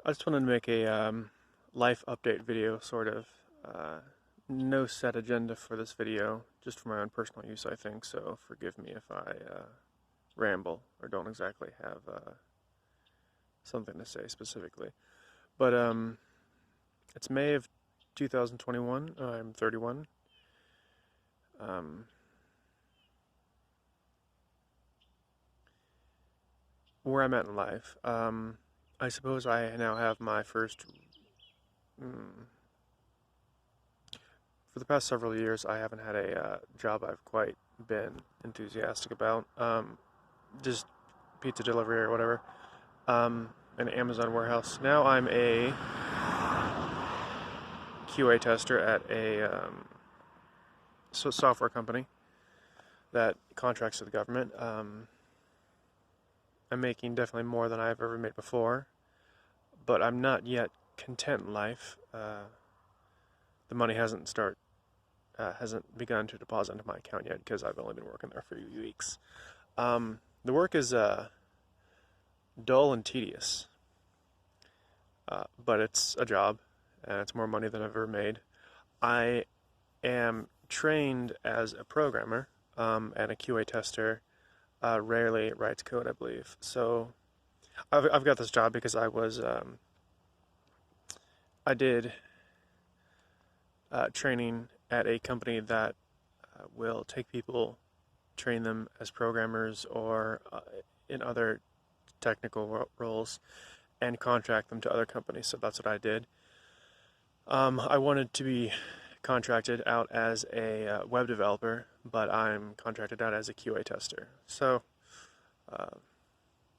I just wanted to make a life update video, sort of. No set agenda for this video, just for my own personal use, I think, so forgive me if I ramble or don't exactly have something to say specifically. But it's May of 2021, I'm 31. Where I'm at in life. I suppose I now have my first... For the past several years, I haven't had a job I've quite been enthusiastic about. Just pizza delivery or whatever. An Amazon warehouse. Now I'm a QA tester at a software company that contracts with the government. I'm making definitely more than I've ever made before, but I'm not yet content in life. The money hasn't begun to deposit into my account yet because I've only been working there for a few weeks. The work is dull and tedious, but it's a job, and it's more money than I've ever made. I am trained as a programmer and a QA tester. Rarely writes code, I believe. So I've got this job because I did training at a company that will take people, train them as programmers or in other technical roles, and contract them to other companies. So that's what I did. I wanted to be contracted out as a web developer, but I'm contracted out as a QA tester. So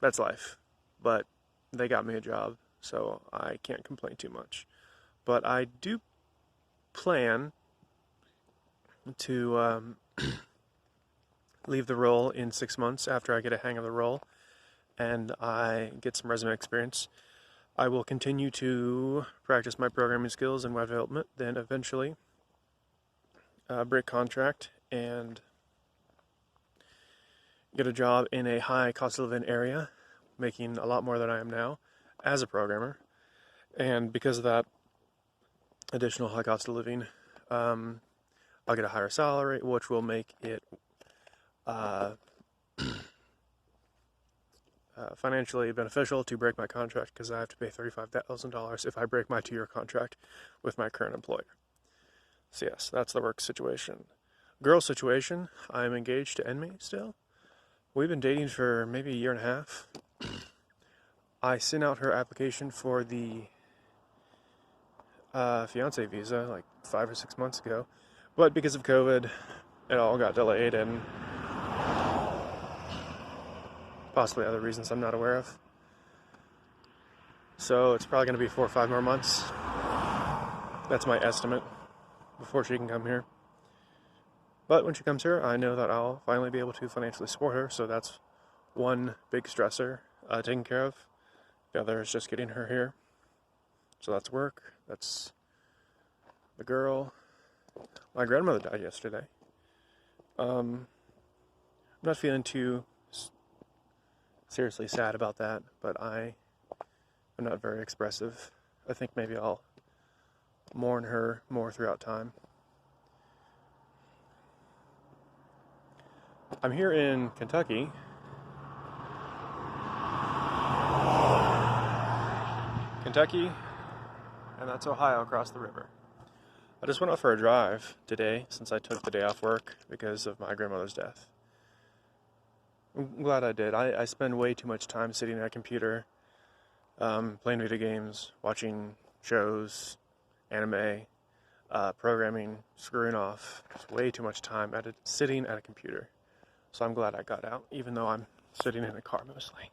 that's life. But they got me a job, so I can't complain too much. But I do plan to leave the role in 6 months after I get a hang of the role and I get some resume experience. I will continue to practice my programming skills and web development, then eventually break contract and get a job in a high cost of living area, making a lot more than I am now as a programmer. And because of that additional high cost of living, I'll get a higher salary, which will make it financially beneficial to break my contract, because I have to pay $35,000 if I break my 2-year contract with my current employer. So yes, that's the work situation. Girl situation, I'm engaged to Enmi still. We've been dating for maybe a year and a half. I sent out her application for the fiance visa like 5 or 6 months ago, but because of COVID, it all got delayed and possibly other reasons I'm not aware of. So it's probably going to be 4 or 5 more months. That's my estimate before she can come here. But when she comes here, I know that I'll finally be able to financially support her, so that's one big stressor taken care of. The other is just getting her here. So that's work, that's the girl. My grandmother died yesterday. I'm not feeling too seriously sad about that, but I am not very expressive. I think maybe I'll mourn her more throughout time. I'm here in Kentucky. And that's Ohio across the river. I just went out for a drive today since I took the day off work because of my grandmother's death. I'm glad I did. I spend way too much time sitting at a computer, playing video games, watching shows, anime, programming, screwing off. Just way too much time sitting at a computer. So I'm glad I got out, even though I'm sitting in a car mostly.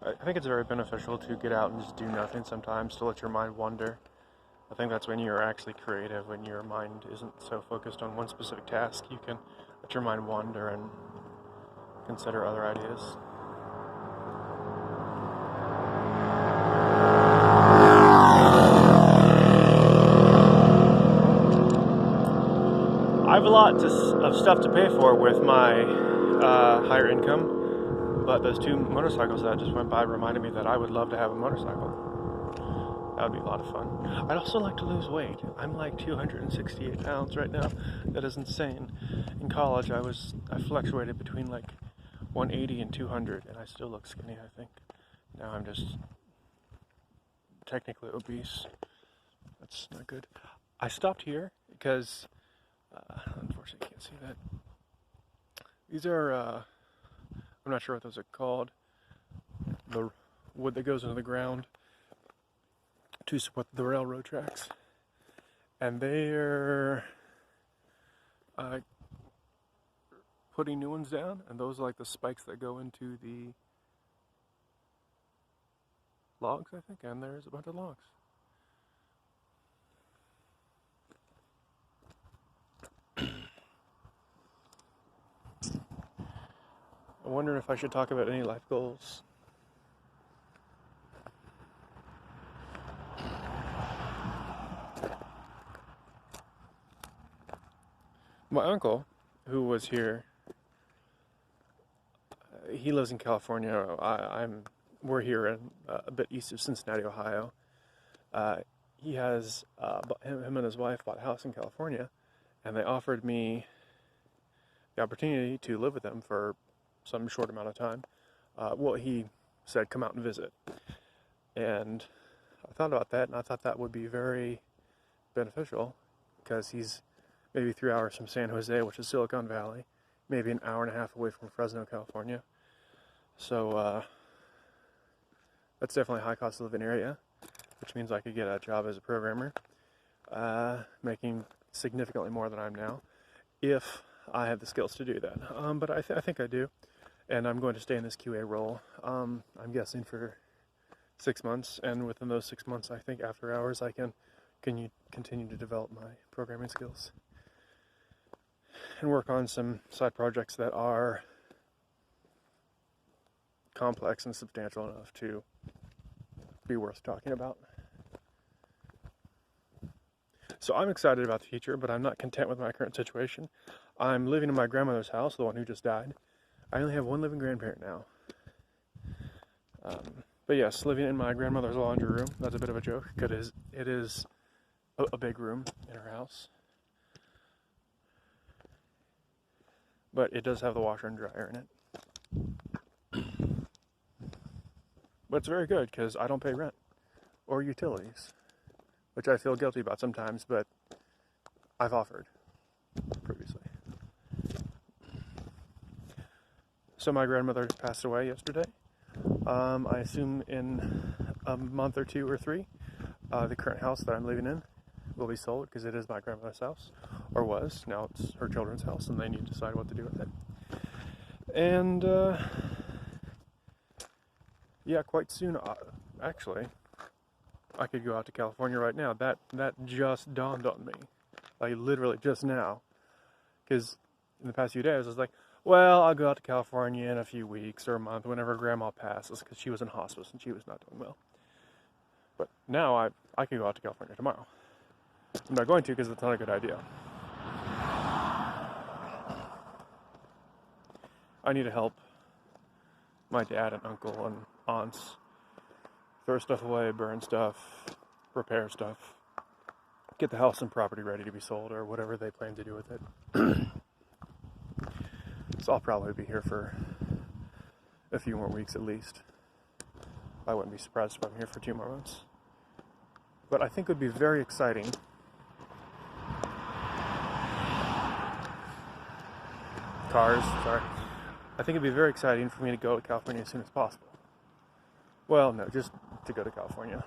I think it's very beneficial to get out and just do nothing sometimes, to let your mind wander. I think that's when you're actually creative, when your mind isn't so focused on one specific task. You can let your mind wander and consider other ideas. I have a lot of stuff to pay for with my higher income, but those two motorcycles that just went by reminded me that I would love to have a motorcycle. That would be a lot of fun. I'd also like to lose weight. I'm like 268 pounds right now. That is insane. In college, I fluctuated between like 180 and 200, and I still look skinny, I think. Now I'm just technically obese. That's not good. I stopped here because, unfortunately, you can't see that. These are, I'm not sure what those are called. The wood that goes into the ground to support the railroad tracks. And they're putting new ones down, and those are like the spikes that go into the logs, I think, and there's a bunch of logs. I'm wondering if I should talk about any life goals. My uncle, who was here, he lives in California. We're here in, a bit east of Cincinnati, Ohio. He has him and his wife bought a house in California, and they offered me the opportunity to live with them for some short amount of time. Well, he said, come out and visit. And I thought about that, and I thought that would be very beneficial, because he's maybe 3 hours from San Jose, which is Silicon Valley, maybe an hour and a half away from Fresno, California. So that's definitely a high cost of living area, which means I could get a job as a programmer, making significantly more than I'm now, if I have the skills to do that. But I think I do, and I'm going to stay in this QA role. I'm guessing for 6 months, and within those 6 months, I think after hours, I can continue to develop my programming skills and work on some side projects that are complex and substantial enough to be worth talking about. So I'm excited about the future, but I'm not content with my current situation. I'm living in my grandmother's house, the one who just died. I only have one living grandparent now. But yes, living in my grandmother's laundry room, that's a bit of a joke, because it is a big room in her house. But it does have the washer and dryer in it. But it's very good, because I don't pay rent or utilities, which I feel guilty about sometimes, but I've offered previously. So my grandmother passed away yesterday. I assume in a month or 2 or 3, the current house that I'm living in will be sold, because it is my grandmother's house, or was. Now it's her children's house, and they need to decide what to do with it. And yeah, quite soon, actually, I could go out to California right now. That just dawned on me, like literally just now, because in the past few days I was like, well, I'll go out to California in a few weeks or a month, whenever Grandma passes, because she was in hospice and she was not doing well. But now I could go out to California tomorrow. I'm not going to, because it's not a good idea. I need to help my dad and uncle and aunts throw stuff away, burn stuff, repair stuff, get the house and property ready to be sold, or whatever they plan to do with it. So I'll probably be here for a few more weeks at least. I wouldn't be surprised if I'm here for 2 more months. But I think it would be very exciting I think it'd be very exciting for me to go to California as soon as possible. Well, no, just to go to California.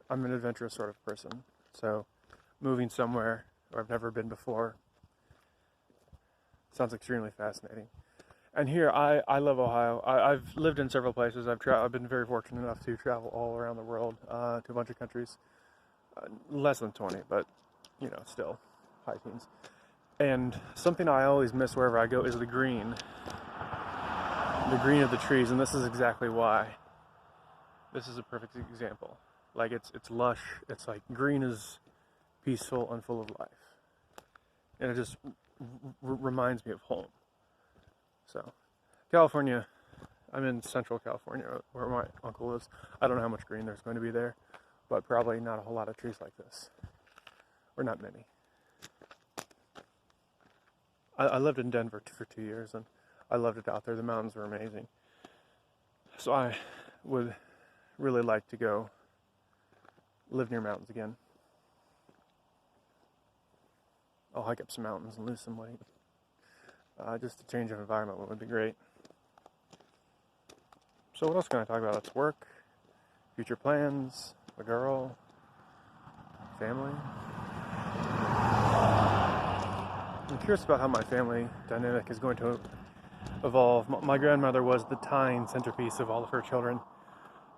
I'm an adventurous sort of person, so moving somewhere where I've never been before sounds extremely fascinating. And here, I love Ohio. I've lived in several places. I've been very fortunate enough to travel all around the world, to a bunch of countries. Less than 20, but, still, high teens. And something I always miss wherever I go is the green. The green of the trees, and this is exactly why. This is a perfect example. Like it's lush. It's like green is peaceful and full of life, and it just reminds me of home. So, California. I'm in Central California, where my uncle lives. I don't know how much green there's going to be there, but probably not a whole lot of trees like this, or not many. I lived in Denver for 2 years, and I loved it out there. The mountains were amazing. So I would really like to go live near mountains again. I'll hike up some mountains and lose some weight. Just a change of environment would be great. So what else can I talk about? It's work, future plans, a girl, family. I'm curious about how my family dynamic is going to evolve. My grandmother was the tying centerpiece of all of her children.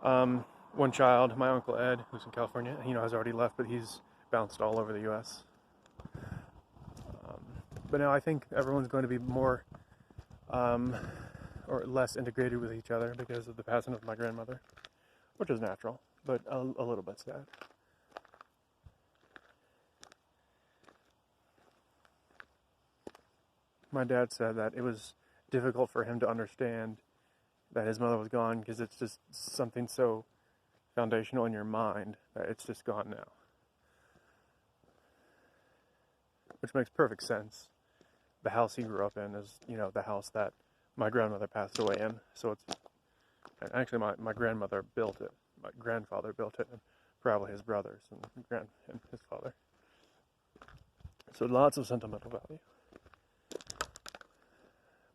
One child, my Uncle Ed, who's in California, has already left, but he's bounced all over the U.S. But now I think everyone's going to be more or less integrated with each other because of the passing of my grandmother, which is natural, but a little bit sad. My dad said that it was difficult for him to understand that his mother was gone because it's just something so foundational in your mind that it's just gone now. Which makes perfect sense. The house he grew up in is, the house that my grandmother passed away in. So and actually my grandmother built it. My grandfather built it, and probably his brothers and his father. So lots of sentimental value.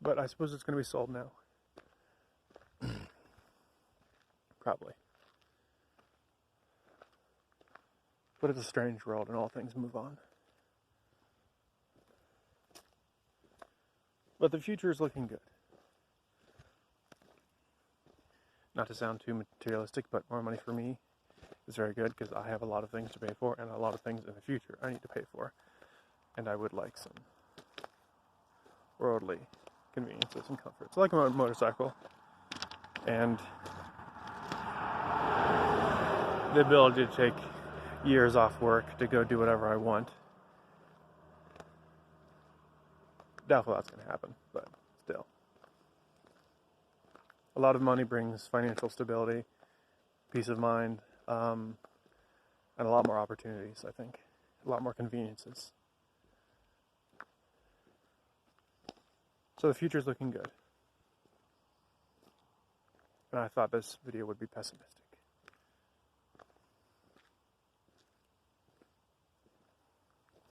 But I suppose it's going to be sold now. Probably. But it's a strange world, and all things move on. But the future is looking good. Not to sound too materialistic, but more money for me is very good because I have a lot of things to pay for and a lot of things in the future I need to pay for. And I would like some worldly conveniences and comforts. Like a motorcycle and the ability to take years off work to go do whatever I want. Doubtful that's going to happen, but still. A lot of money brings financial stability, peace of mind, and a lot more opportunities, I think. A lot more conveniences. So the future's looking good. And I thought this video would be pessimistic.